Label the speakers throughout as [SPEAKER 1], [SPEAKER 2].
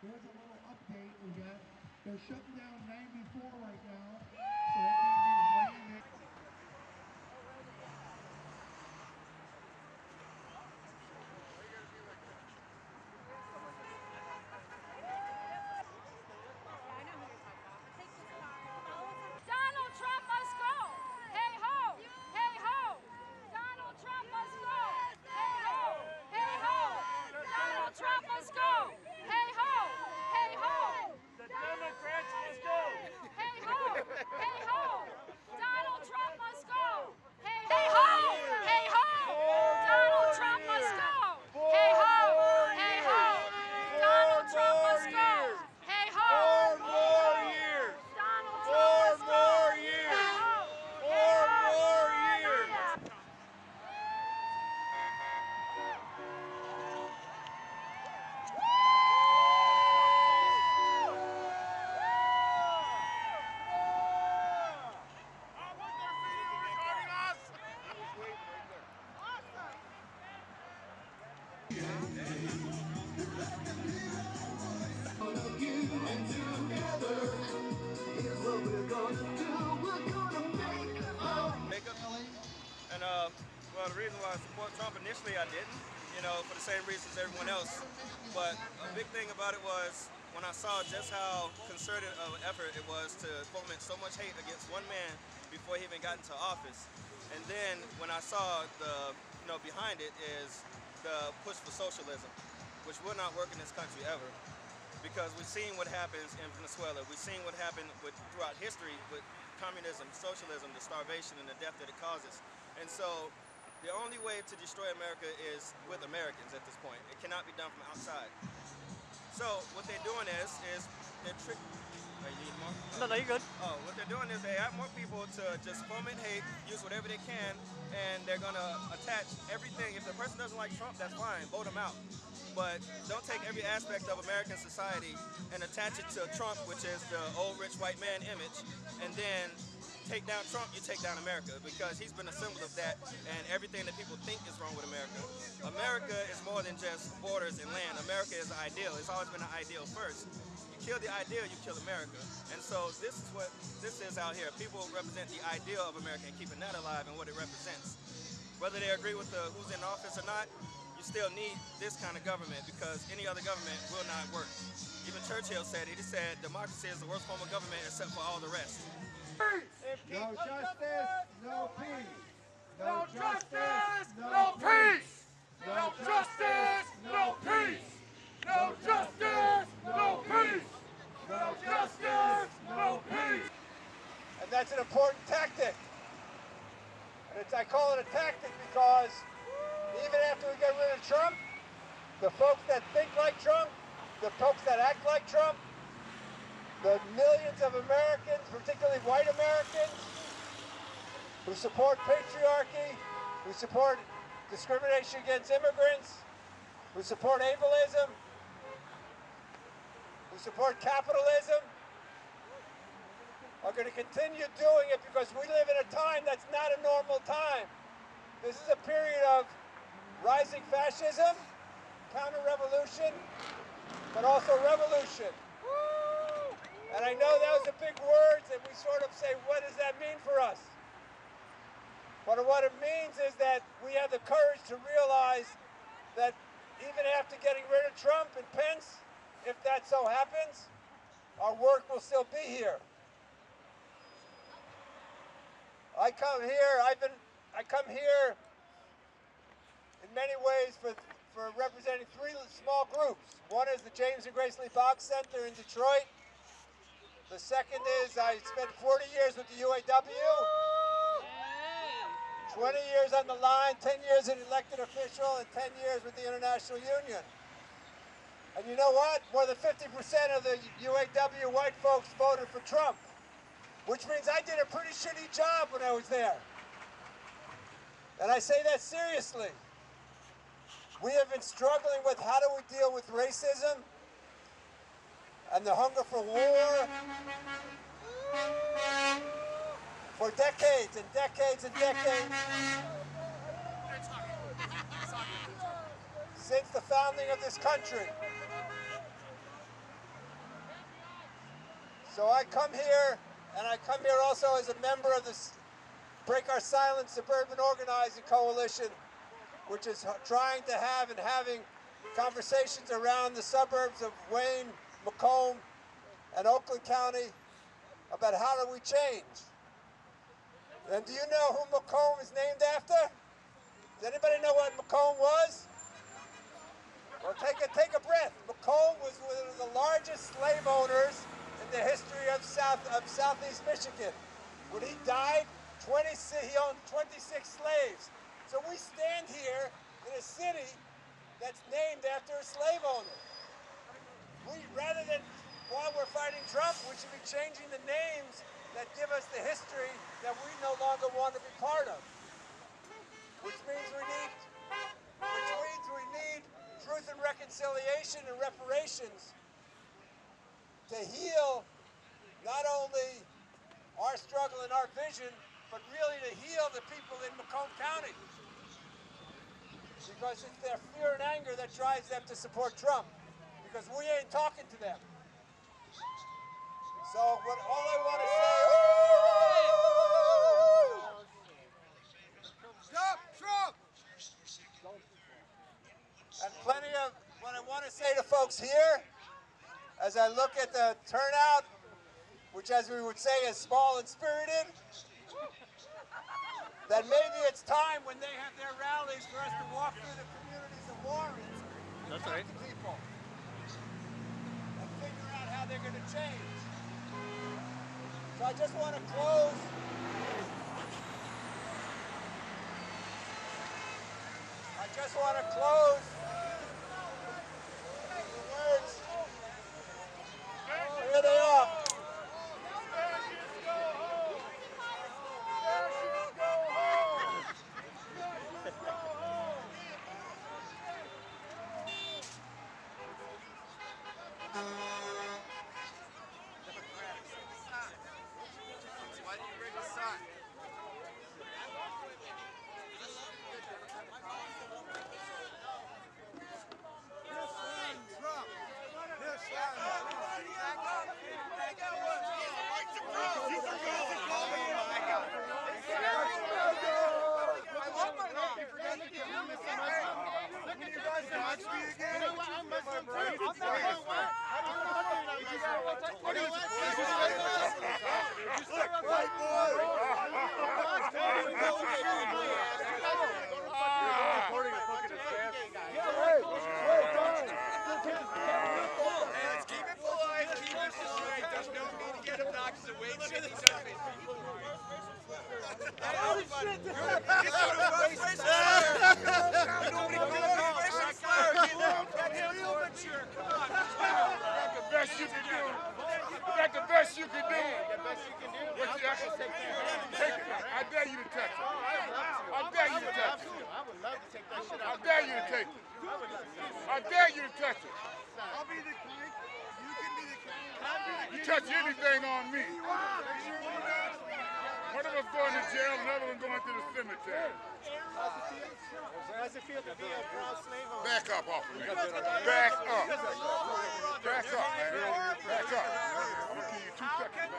[SPEAKER 1] There's a little update is that they're shutting down 94 right now, so that means he's laying there.
[SPEAKER 2] Donald Trump must go! Hey ho! Hey ho! Donald Trump must go! Hey ho! Hey ho! Donald Trump must go! Hey ho! Hey ho!
[SPEAKER 3] The Democrats must go!
[SPEAKER 2] Hey ho! Hey ho! Donald Trump must go! Hey ho! Hey ho! Donald Trump must go! Hey ho! Hey ho! Donald Trump must go! Hey ho!
[SPEAKER 3] 4 more years!
[SPEAKER 2] Donald
[SPEAKER 3] 4
[SPEAKER 2] Trump must go!
[SPEAKER 3] more years! 4 more years! And well, the reason why I support Trump initially, I didn't, you know, for the same reasons as everyone else. But a big thing about it was when I saw just how concerted of an effort it was to foment so much hate against one man before he even got into office. And then when I saw the, behind it is the push for socialism, which will not work in this country ever. Because we've seen what happens in Venezuela. We've seen what happened throughout history with communism, socialism, the starvation and the death that it causes. And so the only way to destroy America is with Americans at this point. It cannot be done from outside. So what they're doing is they're tricking. You need more?
[SPEAKER 4] No, you're good.
[SPEAKER 3] Oh, what they're doing is they have more people to just foment hate, use whatever they can, and they're gonna attach everything. If the person doesn't like Trump, that's fine, vote him out. But don't take every aspect of American society and attach it to Trump, which is the old rich white man image, and then take down Trump, you take down America, because he's been a symbol of that and everything that people think is wrong with America. America is more than just borders and land. America is an ideal. It's always been an ideal first. You kill the ideal, you kill America. And so this is what this is out here. People represent the ideal of America and keeping that alive and what it represents. Whether they agree with who's in office or not, you still need this kind of government because any other government will not work. Even Churchill said it. He said democracy is the worst form of government except for all the rest.
[SPEAKER 1] No justice, no peace.
[SPEAKER 3] No justice, no peace! No justice, no peace! No justice, no peace! No justice, no peace!
[SPEAKER 5] And that's an important tactic. And I call it a tactic because even after we get rid of Trump, the folks that think like Trump, the folks that act like Trump, the millions of Americans, particularly white Americans, who support patriarchy, who support discrimination against immigrants, who support ableism, who support capitalism, are going to continue doing it because we live in a time that's not a normal time. This is a period of rising fascism, counter-revolution, but also revolution. And I know those are big words and we sort of say, what does that mean for us? But what it means is that we have the courage to realize that even after getting rid of Trump and Pence, if that so happens, our work will still be here. I come here in many ways for representing three small groups. One is the James and Grace Lee Boggs Center in Detroit. The second is I spent 40 years with the UAW, 20 years on the line, 10 years as an elected official, and 10 years with the International Union. And you know what? More than 50% of the UAW white folks voted for Trump, which means I did a pretty shitty job when I was there. And I say that seriously. We have been struggling with how do we deal with racism and the hunger for war for decades and decades and decades. Since the founding of this country. So I come here, and I come here also as a member of the Break Our Silence Suburban Organizing Coalition, which is trying to have and having conversations around the suburbs of Wayne, Macomb, and Oakland County about how do we change. And do you know who Macomb is named after? Does anybody know what Macomb was? Well, take a breath. Macomb was one of the largest slave owners in the history of Southeast Michigan. When he died, he owned 26 slaves. So we stand here in a city that's named after a slave owner. Rather than, while we're fighting Trump, we should be changing the names that give us the history that we no longer want to be part of. Which means we need truth and reconciliation and reparations to heal not only our struggle and our vision, but really to heal the people in Macomb County. Because it's their fear and anger that drives them to support Trump. Because we ain't talking to them. So all I want to say... Stop Trump! And plenty of what I want to say to folks here, as I look at the turnout, which as we would say is small and spirited, that maybe it's time when they have their rallies for us to walk through the communities of Warren and talk to people and figure out how they're going to change. So I just want to close. The words. Here they are. Why do you bring the sign?
[SPEAKER 4] That's the best you can do. What you actually take it. I dare you to touch it. I dare you to touch it.
[SPEAKER 6] I would love to take that shit
[SPEAKER 4] I
[SPEAKER 6] out.
[SPEAKER 4] dare you to take it. I dare you to touch it.
[SPEAKER 6] I'll be the king. You can be the king.
[SPEAKER 4] You touch anything on me. One of us going to jail, another one going to the cemetery.
[SPEAKER 6] How does it feel to be a proud slave owner?
[SPEAKER 4] Back up off of me. Back up. Back up, man. Back up. I'm going to give you 2 seconds.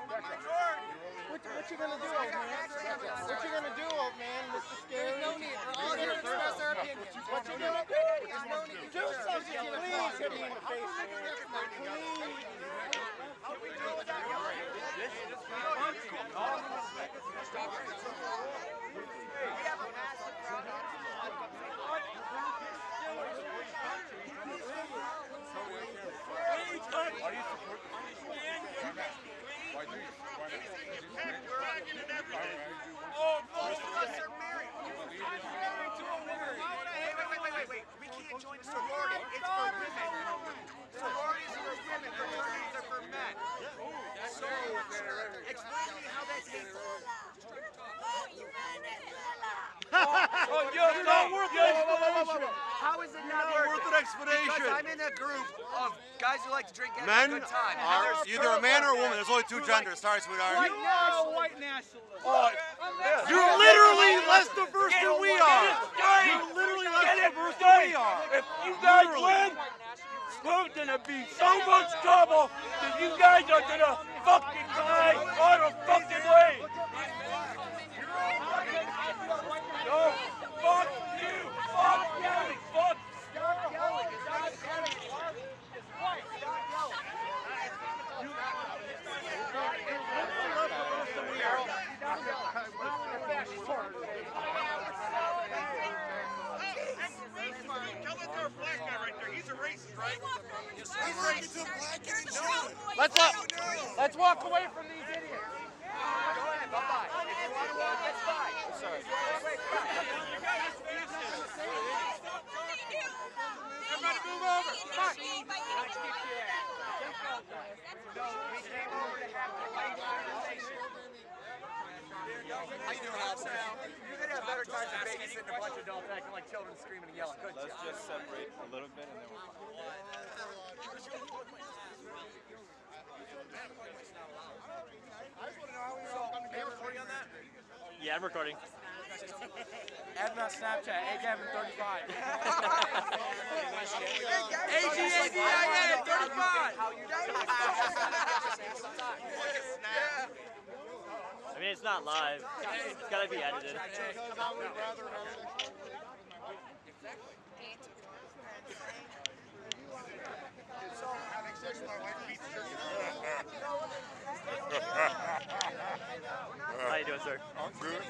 [SPEAKER 4] Back up.
[SPEAKER 6] What you gonna do, old man? What you gonna do, old man? Mr. Scary?
[SPEAKER 2] There's no need. We're all here to express our opinions.
[SPEAKER 6] What you gonna do?
[SPEAKER 2] There's no need to
[SPEAKER 6] Do something, please. Hit me in the face, man. Please.
[SPEAKER 4] Why do you? Why not?
[SPEAKER 7] You're not worth an explanation.
[SPEAKER 8] How is it
[SPEAKER 7] You're
[SPEAKER 8] not
[SPEAKER 7] not worth an explanation.
[SPEAKER 8] Because I'm in a group of guys who like to drink and
[SPEAKER 7] Men
[SPEAKER 8] have a good time.
[SPEAKER 7] are either a man or a woman. There's only two genders. Sorry, sweetheart.
[SPEAKER 8] White nationalist. White nationalist.
[SPEAKER 7] You're literally less diverse than we are. You're literally less diverse than we are.
[SPEAKER 9] If you guys win, Scoot's gonna be so much trouble that you guys are gonna fucking die all the fucking way. No, fuck you. Fuck yelling. Fuck.
[SPEAKER 8] Stop yelling. It's not yelling. It's white. Stop yelling.
[SPEAKER 6] Let's walk away from these idiots.
[SPEAKER 8] Go ahead. Bye-bye. If you want to walk, that's fine. Sorry.
[SPEAKER 7] Everybody move over.
[SPEAKER 8] Come on. We came over to have the right conversation. How you doing, Allison? You're going to have better times than babysitting a bunch of adults acting like children screaming and yelling. Good job.
[SPEAKER 3] Let's just separate a little bit and then we'll
[SPEAKER 8] Are you recording on that?
[SPEAKER 10] Yeah, I'm recording.
[SPEAKER 8] Add me on Snapchat, AGavin35.
[SPEAKER 10] I mean, it's not live. It's gotta be edited. How you doing, sir?
[SPEAKER 4] I'm good.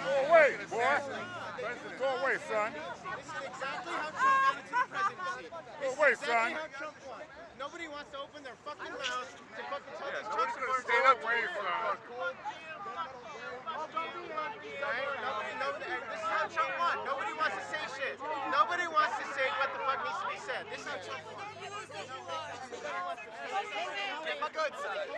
[SPEAKER 4] Go away, boy. Go away, son.
[SPEAKER 6] This is exactly how Trump got into the presidency.
[SPEAKER 4] Go away, son.
[SPEAKER 6] Exactly how Trump won. Nobody wants to open their fucking mouths to fucking tell these
[SPEAKER 4] Nobody's
[SPEAKER 6] Trump
[SPEAKER 4] gonna
[SPEAKER 6] supporters.
[SPEAKER 4] stay away, son.
[SPEAKER 6] This is how Trump won. Nobody wants to say shit. Nobody wants to say what the fuck needs to be said. This is how Trump won.
[SPEAKER 8] Get my good side.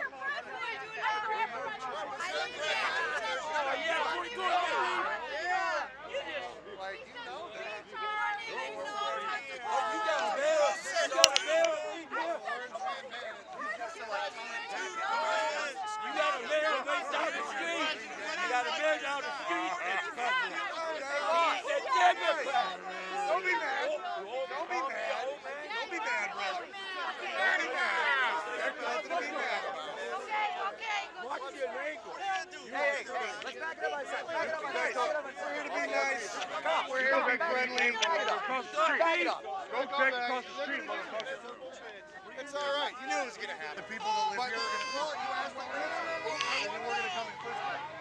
[SPEAKER 4] Don't be mad. Don't be mad. Don't be mad, brother. Don't be mad. There's nothing to be mad about.
[SPEAKER 7] Watch your language.
[SPEAKER 8] Hey, let's back it up on side. Back it up on side.
[SPEAKER 4] We're here to be nice. We're here to be friendly.
[SPEAKER 7] Across the street. Go check across the street, motherfucker.
[SPEAKER 6] It's all right. You knew it was going to happen.
[SPEAKER 4] The people that live here are going to...
[SPEAKER 6] Well, you asked the answer. And then we're going to come in first.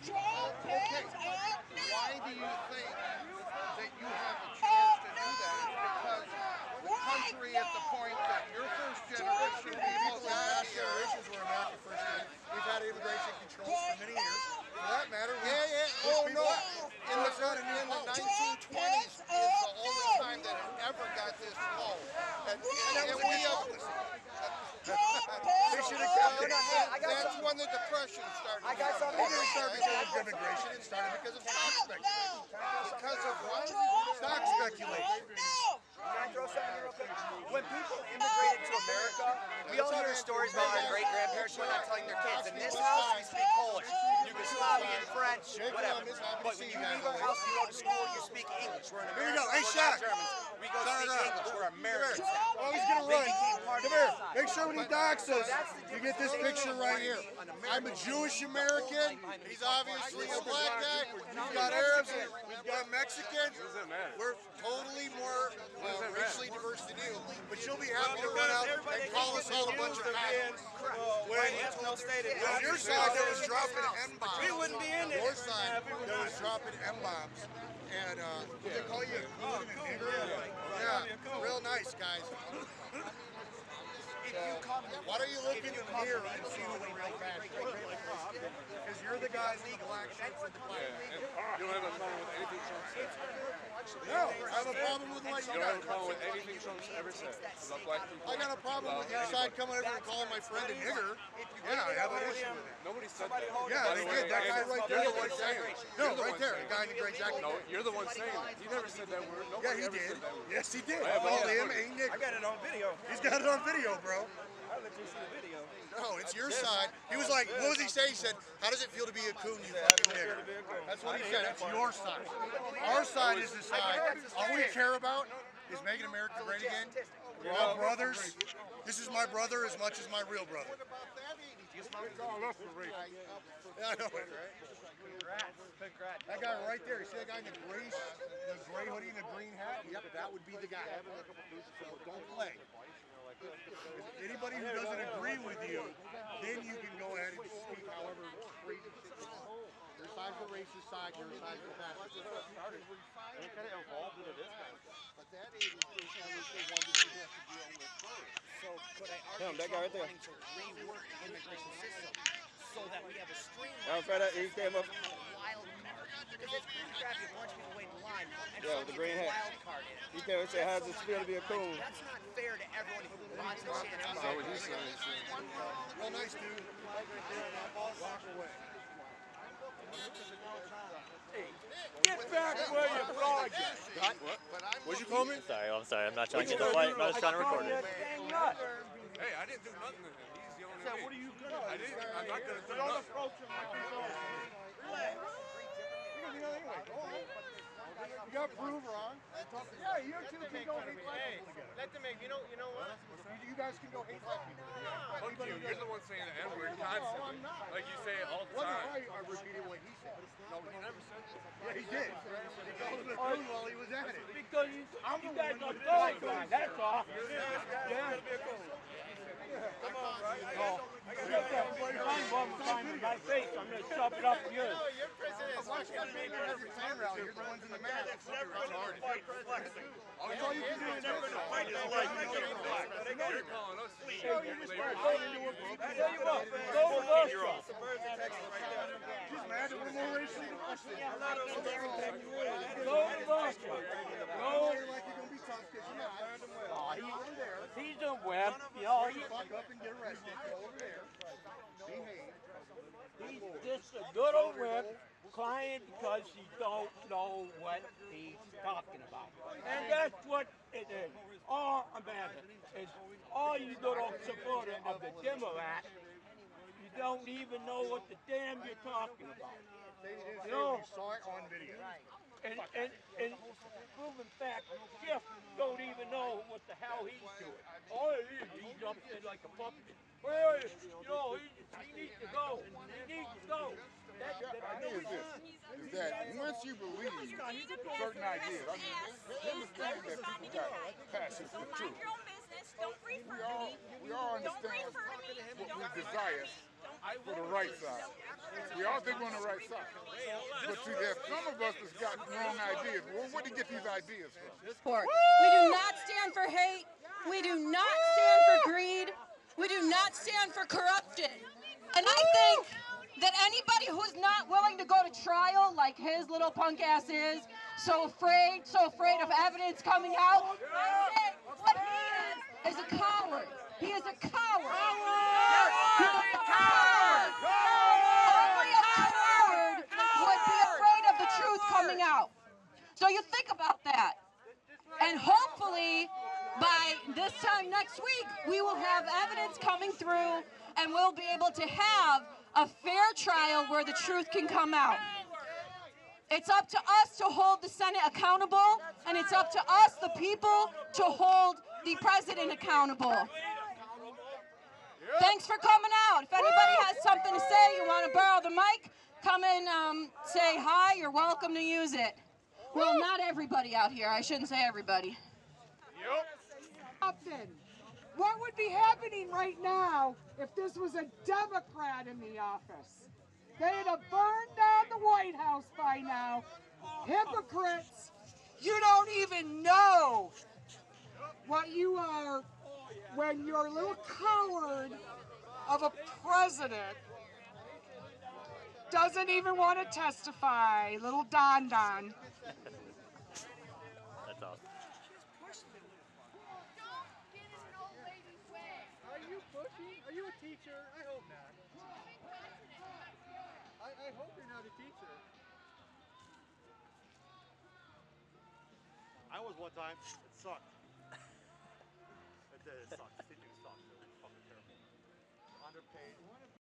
[SPEAKER 11] Okay. Why do you think that you have a chance to do that? Because the country at the point that your first generation people
[SPEAKER 4] Last generations were America first. We've had immigration controls for many years. For that matter,
[SPEAKER 11] Oh no! In the 1920s is the only time that it ever got this low. And we
[SPEAKER 4] they should have kept it.
[SPEAKER 11] that's when the Depression started.
[SPEAKER 8] I got something.
[SPEAKER 4] It didn't start because of immigration. It started because of stock speculation.
[SPEAKER 11] Because of what?
[SPEAKER 4] Stock speculation.
[SPEAKER 8] Can I throw something real quick? When people immigrated to America, we all hear stories about our great-grandparents whatnot telling their kids, in this house we speak Polish, Yugoslavian, French, whatever. But when you leave our house and you go to school, you speak English. We're an
[SPEAKER 4] Here you go.
[SPEAKER 8] American,
[SPEAKER 4] Hey,
[SPEAKER 8] we're not
[SPEAKER 4] Shaq.
[SPEAKER 8] Germans. We go speak English. We're Americans now.
[SPEAKER 4] Oh, he's going to
[SPEAKER 8] They
[SPEAKER 4] run.
[SPEAKER 8] became part
[SPEAKER 4] Come
[SPEAKER 8] of
[SPEAKER 4] here.
[SPEAKER 8] our society.
[SPEAKER 4] Make sure when he docks us, you get this picture right here. I'm a Jewish American. He's obviously a black guy. We've got Arabs. We've got Mexicans. We're totally more racially diverse than you. But you'll be happy to run out and call us all a bunch of hackers. When your side that was dropping M-bombs.
[SPEAKER 3] We wouldn't be in it.
[SPEAKER 4] Your side that was dropping M-bombs. And what they call you? A nigger? Yeah, real nice, guys. Why don't you look in the mirror and see what the real fashion is? Because you're the guy with the black shirts and the black.
[SPEAKER 7] You don't have a problem with anything Trump said.
[SPEAKER 4] No, I have a problem with what
[SPEAKER 7] You don't have a problem with anything Trump's ever said about black people.
[SPEAKER 4] I got a problem with your side coming over and calling my friend a nigger. Yeah, I have an issue with it.
[SPEAKER 12] Nobody said that.
[SPEAKER 4] Yeah, they did. That guy right there. No, right there. The guy in the gray jacket.
[SPEAKER 12] No, you're the one saying that. He never said that word.
[SPEAKER 4] Yeah, he did. Yes, he did. I called him a nigger.
[SPEAKER 3] I got it on video.
[SPEAKER 4] He's got it on video, bro.
[SPEAKER 3] I'll let you see the video.
[SPEAKER 4] No, it's your side. He was like, what was he say? He said, how does it feel to be a coon, you fucking nigger? That's what he said. That's your side. Our side is the side. All we care about is making America great again. We're all brothers. This is my brother as much as my real brother. Yeah, I know it. That guy right there, you see that guy in the gray hoodie and the green hat? Yep, that would be the guy. So don't play. Anybody who doesn't agree with you, then you can go ahead and speak however crazy shit you want. Your side's the racist side, your side's the fascist side.
[SPEAKER 10] They kind of evolved into this kind of stuff.
[SPEAKER 11] But that is the one that you have to deal with first.
[SPEAKER 8] So could I argue
[SPEAKER 3] that guy right there.
[SPEAKER 8] wanting to rework the immigration system so that we have a
[SPEAKER 3] streamlined
[SPEAKER 8] he came up. Wild card. Because it's pretty crappy if a bunch of people wait in line and
[SPEAKER 3] with the green hat.
[SPEAKER 8] wild card in.
[SPEAKER 3] He came and said, how does it feel to be a coon?
[SPEAKER 8] That's not fair to everyone who wants a chance.
[SPEAKER 12] That's not what he said.
[SPEAKER 4] Real nice, dude. Walk away.
[SPEAKER 9] Get back where you belong.
[SPEAKER 12] What?
[SPEAKER 4] What'd you call me?
[SPEAKER 10] I'm sorry. I'm not trying to get the fight. I'm just trying to record it.
[SPEAKER 12] Hey, I didn't do nothing to him. He's yelling at me. What are you gonna do? I'm not gonna do nothing.
[SPEAKER 4] You got proof wrong. Yeah, you two can go hate black people together.
[SPEAKER 6] Let them make, you know what?
[SPEAKER 4] You guys can go hate black people.
[SPEAKER 12] Fuck you. You're the one saying the N-word constantly. Like you say it all the
[SPEAKER 4] Wasn't
[SPEAKER 12] time.
[SPEAKER 4] right, I repeated what he said.
[SPEAKER 12] No, he never said that.
[SPEAKER 4] Yeah, he did. He called him a coon while he was at it.
[SPEAKER 9] Because you guys are going on, that's all. Yeah.
[SPEAKER 3] Come on, bro.
[SPEAKER 9] Get that line bomb sign in my face, I'm going to shove it up yours.
[SPEAKER 6] Your president is
[SPEAKER 4] Watch that man have your fan rally. You're the ones in the mask.
[SPEAKER 12] All you can do is never going to fight his life. You're calling us
[SPEAKER 4] He's mad that we're more racially diverse.
[SPEAKER 9] He's a web, you know.
[SPEAKER 4] Fuck up and get arrested. Go over there. Behave.
[SPEAKER 9] He's just a good old web crying because he don't know what he's talking about. And that's what it is. All America is all you little supporter of the Democrat. You don't even know what the damn you're talking about.
[SPEAKER 4] You know, we saw it on video.
[SPEAKER 9] And proven fact, Jeff don't even know what the hell he's doing. All it is, he's up there like a puppet. Well, you know, he needs to go. He needs to go.
[SPEAKER 11] I think it's this, is that once you believe certain ideas, I mean, understand that people got passion for truth. We all understand what we desire for the right side. We all think we're on the right side. But see, there's some of us that's got wrong ideas. Well, where do you get these ideas from?
[SPEAKER 2] We do not stand for hate. We do not stand for greed. We do not stand for corruption. And I think that anybody who's not willing to go to trial like his little punk ass is, so afraid of evidence coming out, I say what he is a coward. He is a coward. Only a coward would be afraid of the truth coming out. So you think about that. And hopefully, by this time next week, we will have evidence coming through and we'll be able to have a fair trial where the truth can come out. It's up to us to hold the Senate accountable, and it's up to us, the people, to hold the president accountable. Thanks for coming out. If anybody has something to say, you want to borrow the mic, come and say hi. You're welcome to use it. Well, not everybody out here. I shouldn't say everybody.
[SPEAKER 13] What would be happening right now if this was a Democrat in the office? They'd have burned down the White House by now. Hypocrites, you don't even know what you are when your little coward of a president doesn't even want to testify. Little Don Don.
[SPEAKER 10] That's awesome.
[SPEAKER 6] Are you pushing? Are you a teacher? I hope not.
[SPEAKER 5] I hope you're not a teacher.
[SPEAKER 7] I was one time. It sucked. It did. It sucked. Teaching sucked. It was fucking terrible. Underpaid.